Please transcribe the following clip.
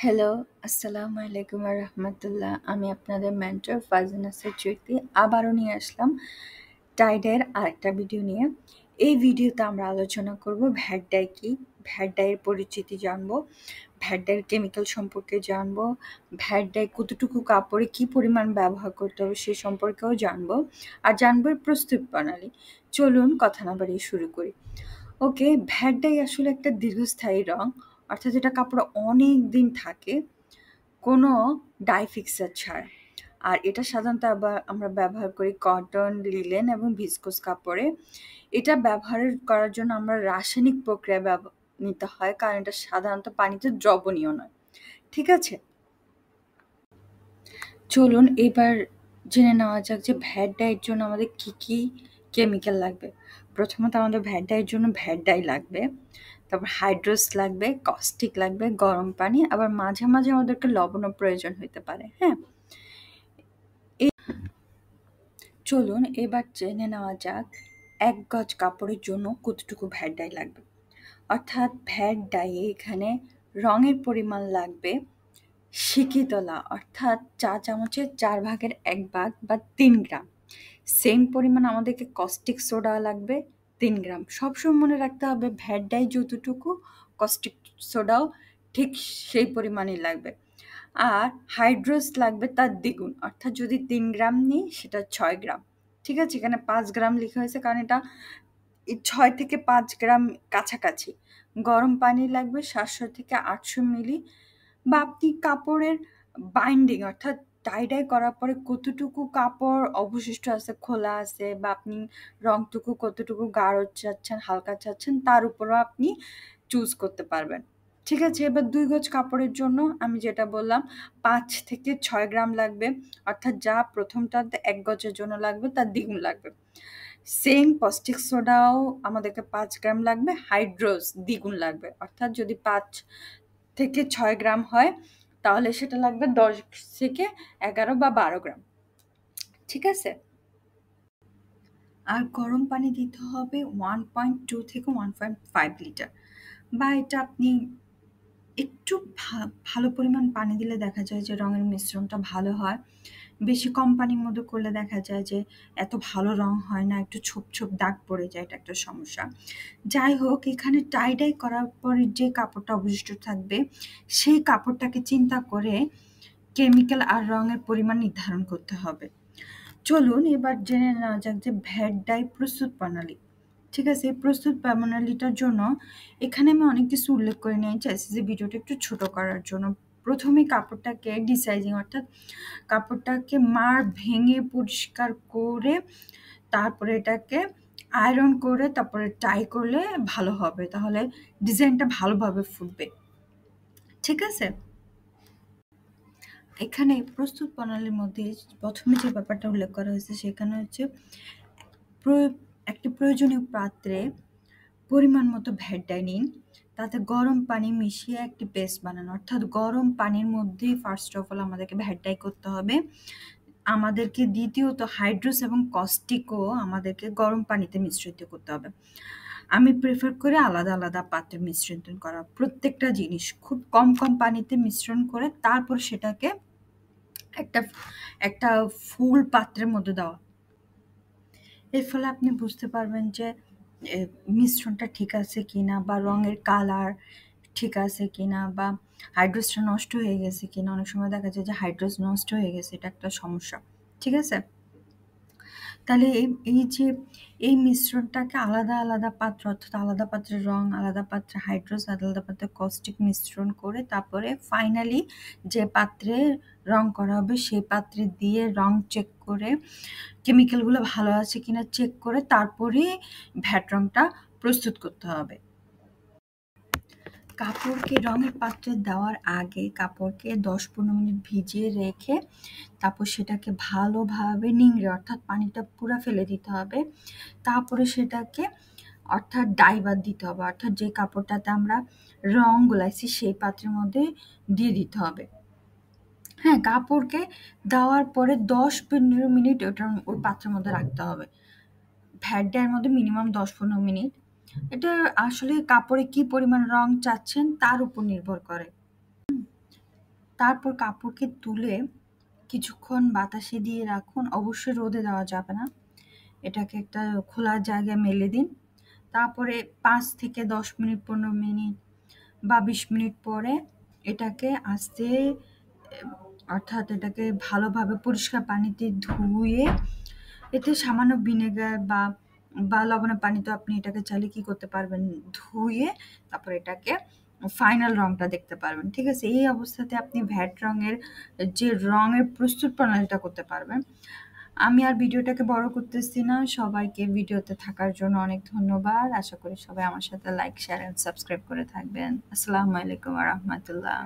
Hello, আসসালামু আলাইকুম রাহমাতুল্লাহ। আমি আপনাদের মেন্টর ফারজানা চৈতি আবারও নিয়ে আসলাম টাইডের আরেকটা ভিডিও নিয়ে। এই ভিডিওতে আমরা আলোচনা করব ভ্যাট ডাই কি, ভ্যাট ডাইয়ের পরিচিতি জানবো, ভ্যাট ডাইয়ের কেমিক্যাল সম্পর্কে জানবো, ভ্যাট ডাই কতটুকু কাপড়ে কি পরিমাণ ব্যবহার করতে হবে সে সম্পর্কেও জানবো, আর জানবো এর প্রস্তুত প্রণালী। চলুন কথা না বাড়িয়ে শুরু করি। ওকে, ভ্যাট ডাই আসলে একটা দীর্ঘস্থায়ী রং, অর্থাৎ এটা কাপড়ে অনেক দিন থাকে কোনো ডাই ফিক্সার ছাড়া। আর এটা সাধারণত আবার আমরা ব্যবহার করি কটন, লিলেন এবং ভিসকোস কাপড়ে। এটা ব্যবহার করার জন্য আমরা রাসায়নিক প্রক্রিয়া নিতে হয়, কারণ এটা সাধারণত পানিতে দ্রবণীয় নয়। ঠিক আছে, চলুন এবার জেনে নেওয়া যাক যে ভ্যাট ডাইয়ের জন্য আমাদের কি কি কেমিক্যাল লাগবে। প্রথমত আমাদের ভ্যাট ডাইয়ের জন্য ভ্যাট ডাই লাগবে, তারপর হাইড্রোস লাগবে, কস্টিক লাগবে, গরম পানি, আবার মাঝে মাঝে আমাদেরকে লবণও প্রয়োজন হতে পারে। হ্যাঁ, চলুন এবার জেনে নেওয়া যাক ১ গজ কাপড়ের জন্য কতটুকু ভ্যাট ডাই লাগবে। অর্থাৎ ভ্যাট ডাইয়ে এখানে রঙের পরিমাণ লাগবে সিকিতলা, অর্থাৎ চা চামচের ৪ ভাগের ১ ভাগ বা ৩ গ্রাম। সেম পরিমাণ আমাদেরকে কস্টিক সোডা লাগবে ৩ গ্রাম। সবসময় মনে রাখতে হবে ভ্যাট ডাই যতটুকু কস্টিক সোডাও ঠিক সেই পরিমাণই লাগবে। আর হাইড্রোস লাগবে তার দ্বিগুণ, অর্থাৎ যদি ৩ গ্রাম নিই সেটা ৬ গ্রাম। ঠিক আছে, এখানে ৫ গ্রাম লেখা হয়েছে কারণ এটা ৬ থেকে ৫ গ্রাম কাছাকাছি। গরম পানি লাগবে ৭০০ থেকে ৮০০ মিলি, বা আপনি কাপড়ের বাইন্ডিং অর্থাৎ টাই করার পরে কতটুকু কাপড় অবশিষ্ট আছে, খোলা আছে, বা আপনি রংটুকু কতটুকু গাঢ় চাচ্ছেন, হালকা চাচ্ছেন, তার উপরও আপনি চুজ করতে পারবেন। ঠিক আছে, এবার ২ গজ কাপড়ের জন্য আমি যেটা বললাম ৫ থেকে ৬ গ্রাম লাগবে, অর্থাৎ যা প্রথমটাতে ১ গজের জন্য লাগবে তার দ্বিগুণ লাগবে। সেম কস্টিক সোডাও আমাদেরকে ৫ গ্রাম লাগবে, হাইড্রোস দ্বিগুণ লাগবে, অর্থাৎ যদি ৫ থেকে ৬ গ্রাম হয় তাহলে সেটা লাগবে ১০ থেকে ১১ বা ১২ গ্রাম। ঠিক আছে, আর গরম পানি দিতে হবে ১.২ থেকে ১.৫ লিটার, বা এটা আপনি একটু ভালো পরিমাণ পানি দিলে দেখা যায় যে রঙের মিশ্রণটা ভালো হয়। বেশি কম পানির মধ্যে করলে দেখা যায় যে এত ভালো রং হয় না, একটু ছোপ ছোপ দাগ পড়ে যায়, এটা একটা সমস্যা। যাই হোক, এখানে টাই ডাই করার পরে যে কাপড়টা অবশিষ্ট থাকবে সেই কাপড়টাকে চিন্তা করে কেমিক্যাল আর রঙের পরিমাণ নির্ধারণ করতে হবে। চলুন এবার জেনে নেওয়া যাক যে ভ্যাট ডাই প্রস্তুত প্রণালী। ঠিক আছে, এই প্রস্তুত প্রণালীটার জন্য এখানে আমি অনেক কিছু উল্লেখ করে নিয়ে চাইছি যে ভিডিওটা একটু ছোট করার জন্য। প্রথমে কাপড়টাকে ডিসাইজিং অর্থাৎ কাপড়টাকে মার ভেঙে পরিষ্কার করে তারপরে এটাকে আয়রন করে তারপরে টাই করলে ভালো হবে, তাহলে ডিজাইনটা ভালোভাবে ফুটবে। ঠিক আছে, এখানে প্রস্তুত প্রণালীর মধ্যে প্রথমে যে ব্যাপারটা উল্লেখ করা হয়েছে সেখানে হচ্ছে একটি প্রয়োজনীয় পাত্রে পরিমাণ মতো ভ্যাট ডাই নিন, তাতে গরম পানি মিশিয়ে একটি পেস্ট বানান। অর্থাৎ গরম পানির মধ্যেই ফার্স্ট অফ অল আমাদেরকে ভ্যাট ডাই করতে হবে। আমাদেরকে দ্বিতীয়ত হাইড্রোস এবং কস্টিকও আমাদেরকে গরম পানিতে মিশ্রিত করতে হবে। আমি প্রেফার করি আলাদা আলাদা পাত্রে মিশ্রিত করা প্রত্যেকটা জিনিস, খুব কম কম পানিতে মিশ্রণ করে তারপর সেটাকে একটা একটা ফুল পাত্রের মধ্যে দেওয়া। এর ফলে আপনি বুঝতে পারবেন যে এ মিশ্রণটা ঠিক আছে কিনা, বা রঙের কালার ঠিক আছে কিনা, বা হাইড্রোসটা নষ্ট হয়ে গেছে কিনা। অনেক সময় দেখা যায় যে হাইড্রোস নষ্ট হয়ে গেছে, এটা একটা সমস্যা। ঠিক আছে, তাহলে এই যে এই মিশ্রণটাকে আলাদা আলাদা পাত্র অর্থাৎ আলাদা পাত্রে রং, আলাদা পাত্রে হাইড্রোস, আলাদা পাত্রে কস্টিক মিশ্রণ করে তারপরে ফাইনালি যে পাত্রে রং করা হবে সেই পাত্রে দিয়ে রং চেক করে কেমিক্যালগুলো ভালো আছে কিনা চেক করে তারপরে ভ্যাট রংটা প্রস্তুত করতে হবে। কাপড়কে রঙের পাত্রে দেওয়ার আগে কাপড়কে ১০-১৫ মিনিট ভিজিয়ে রেখে তারপর সেটাকে ভালোভাবে নিংড়ে অর্থাৎ পানিটা পুরা ফেলে দিতে হবে। তারপরে সেটাকে অর্থাৎ ডাই বাদ দিতে হবে, অর্থাৎ যে কাপড়টাতে আমরা রং গুলাইছি সেই পাত্রের মধ্যে দিয়ে দিতে হবে। হ্যাঁ, কাপড়কে দেওয়ার পরে ১০-১৫ মিনিট ওই পাত্রের মধ্যে রাখতে হবে। ভ্যাট ডাইয়ের মধ্যে মিনিমাম ১০-১৫ মিনিট। এটা আসলে কাপড়ে কি পরিমাণ রং চাচ্ছেন তার উপর নির্ভর করে। তারপর কাপড়কে তুলে কিছুক্ষণ বাতাসে দিয়ে রাখুন, অবশ্যই রোদে দেওয়া যাবে না। এটাকে একটা খোলা জায়গায় মেলে দিন। তারপরে 5 থেকে 10 মিনিট 15 মিনিট বা 20 মিনিট পরে এটাকে আস্তে অর্থাৎ এটাকে ভালোভাবে পরিষ্কার পানিতে ধুয়ে এতে সামান্য ভিনেগার বা লবণের পানিতে আপনি এটাকে চাইলে কি করতে পারবেন, ধুয়ে তারপর এটাকে ফাইনাল রংটা দেখতে পারবেন। ঠিক আছে? এই অবস্থাতে আপনি ভ্যাট রঙের যে রঙের প্রস্তুত প্রণালীটা করতে পারবেন। আমি আর ভিডিওটাকে বড় করতেছি না। সবাইকে ভিডিওতে থাকার জন্য অনেক ধন্যবাদ। আশা করি সবাই আমার সাথে লাইক, শেয়ার এন্ড সাবস্ক্রাইব করে থাকবেন। আসসালামু আলাইকুম ওয়া রাহমাতুল্লাহ।